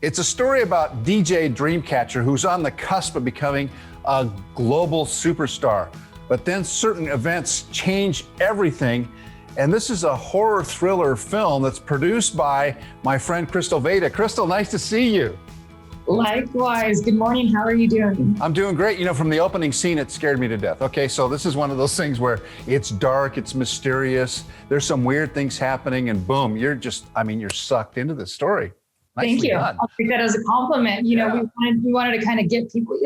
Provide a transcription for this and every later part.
It's a story about DJ Dreamcatcher, who's on the cusp of becoming a global superstar. But then certain events change everything. And this is a horror thriller film that's produced by my friend Krystal Vayda. Krystal, nice to see you. Likewise. Good morning. How are you doing? I'm doing great. You know, from the opening scene, it scared me to death. Okay, so this is one of those things where it's dark, it's mysterious, there's some weird things happening, and boom, you're sucked into the story. Thank you. Done. I'll take that as a compliment. You know, we wanted to kind of get people,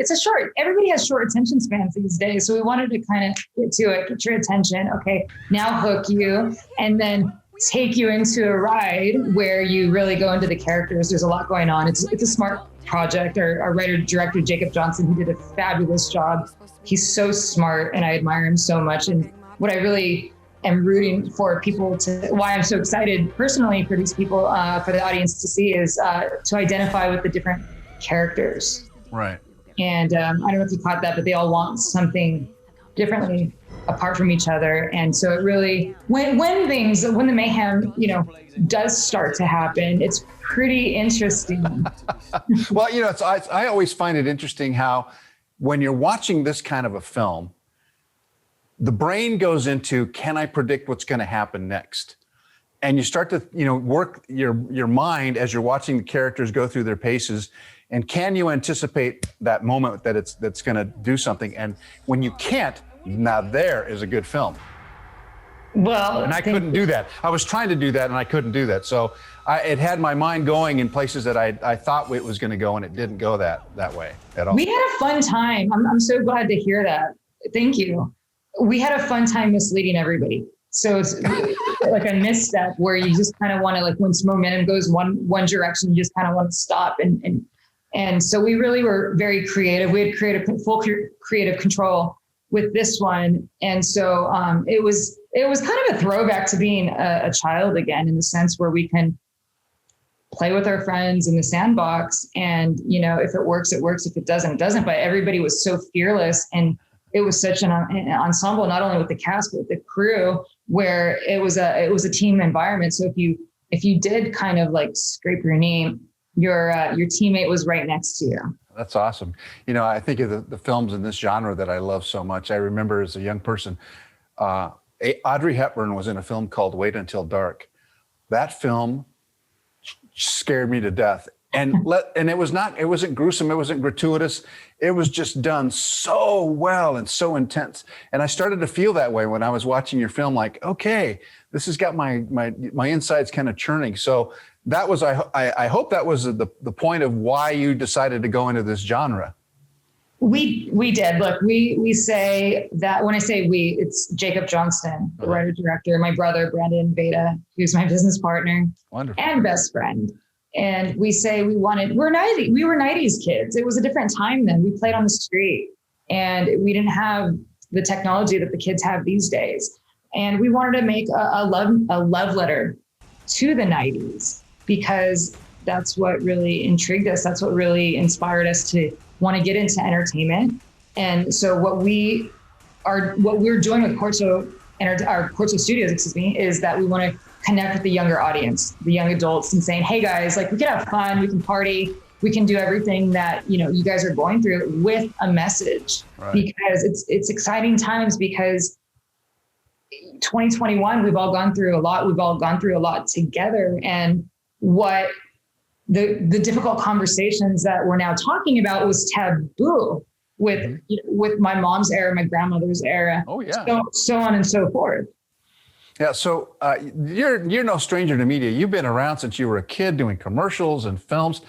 everybody has short attention spans these days. So we wanted to kind of get to it, get your attention. Okay, now hook you, and then take you into a ride where you really go into the characters. There's a lot going on. It's a smart project. Our writer-director, Jacob Johnson, he did a fabulous job. He's so smart and I admire him so much. And what I really am rooting for people why I'm so excited personally for these people, for the audience to see is to identify with the different characters. Right. And I don't know if you caught that, but they all want something differently apart from each other. And so it really, when the mayhem, does start to happen, it's pretty interesting. Well, I always find it interesting how when you're watching this kind of a film, the brain goes into, can I predict what's going to happen next? And you start to, work your mind as you're watching the characters go through their paces. And can you anticipate that moment that's going to do something? And when you can't, now there is a good film. Well, and I couldn't do that. I was trying to do that and I couldn't do that. So it had my mind going in places that I thought it was going to go, and it didn't go that way at all. We had a fun time. I'm so glad to hear that. Thank you. We had a fun time misleading everybody. So it's like a misstep where you just kind of want to, like, when momentum goes one direction, you just kind of want to stop. And so we really were very creative. We had full creative control with this one. And so it was kind of a throwback to being a child again, in the sense where we can play with our friends in the sandbox. And, if it works, it works. If it doesn't, it doesn't. But everybody was so fearless, and it was such an ensemble, not only with the cast, but with the crew, where it was a team environment. So if you did kind of like scrape your knee, your teammate was right next to you. That's awesome. I think of the films in this genre that I love so much. I remember as a young person, Audrey Hepburn was in a film called Wait Until Dark. That film scared me to death. And it wasn't gruesome, it wasn't gratuitous. It was just done so well and so intense. And I started to feel that way when I was watching your film, like, okay, this has got my insides kind of churning. So that was, I hope that was the point of why you decided to go into this genre. We did. Look, we say that, when I say we, it's Jacob Johnson, the writer-director, my brother, Brandon Vayda, who's my business partner. Wonderful. And best friend. And we say we were 90s kids. It was a different time then. We played on the street, and we didn't have the technology that the kids have these days. And we wanted to make a love letter to the 90s, because that's what really intrigued us. That's what really inspired us to want to get into entertainment. And so what we're doing with our Corso Studios, is that we want to connect with the younger audience, the young adults, and saying, hey guys, like, we can have fun, we can party, we can do everything that, you guys are going through with a message. Right. Because it's exciting times, because 2021, we've all gone through a lot. We've all gone through a lot together. And what the difficult conversations that we're now talking about was taboo with my mom's era, my grandmother's era. Oh yeah. So on and so forth. Yeah, so you're no stranger to media. You've been around since you were a kid doing commercials and films.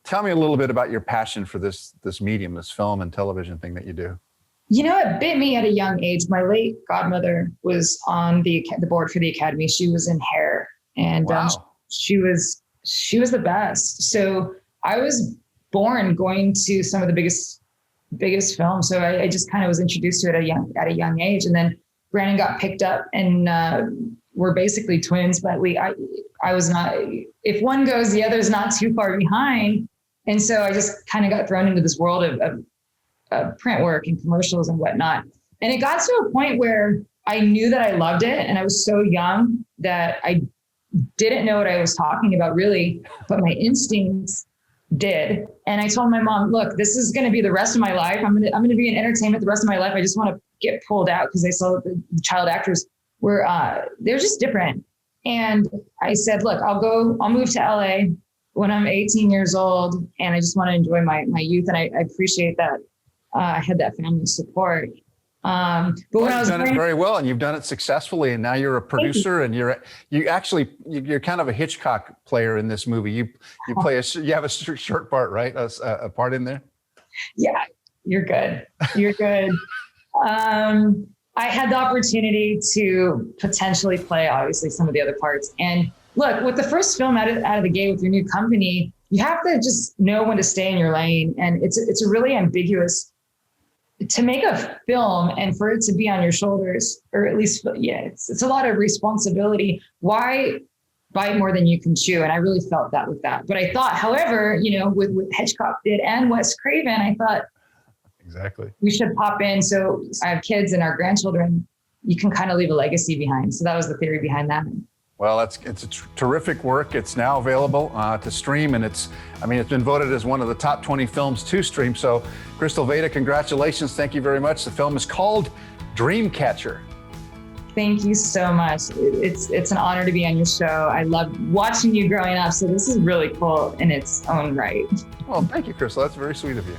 Tell me a little bit about your passion for this medium, this film and television thing that you do. It bit me at a young age. My late godmother was on the board for the Academy. She was in hair, and wow. She was the best. So I was born going to some of the biggest films. So I just kind of was introduced to it at a young age, and then Brandon got picked up, and we're basically twins, but I was not, if one goes, the other's not too far behind. And so I just kind of got thrown into this world of print work and commercials and whatnot. And it got to a point where I knew that I loved it. And I was so young that I didn't know what I was talking about really, but my instincts did. And I told my mom, look, this is going to be the rest of my life. I'm going to be in entertainment the rest of my life. I just want to get pulled out because I saw the child actors were, they're just different. And I said, look, I'll move to LA when I'm 18 years old. And I just want to enjoy my youth. And I appreciate that. I had that family support. But when I was done it very well, and you've done it successfully, and now you're a producer, and you're kind of a Hitchcock player in this movie. You have a short part, right? A part in there. Yeah, you're good. You're good. I had the opportunity to potentially play, obviously, some of the other parts. And look, with the first film out of the gate with your new company, you have to just know when to stay in your lane, and it's a really ambiguous. To make a film and for it to be on your shoulders, or at least, it's a lot of responsibility. Why bite more than you can chew? And I really felt that with that. But I thought, however, with what Hitchcock did and Wes Craven, I thought, exactly, we should pop in. So I have kids and our grandchildren, you can kind of leave a legacy behind. So that was the theory behind that. Well, it's a terrific work. It's now available to stream, and it's been voted as one of the top 20 films to stream. So, Krystal Vayda, congratulations. Thank you very much. The film is called Dreamcatcher. Thank you so much. It's an honor to be on your show. I loved watching you growing up. So this is really cool in its own right. Well, thank you, Krystal. That's very sweet of you.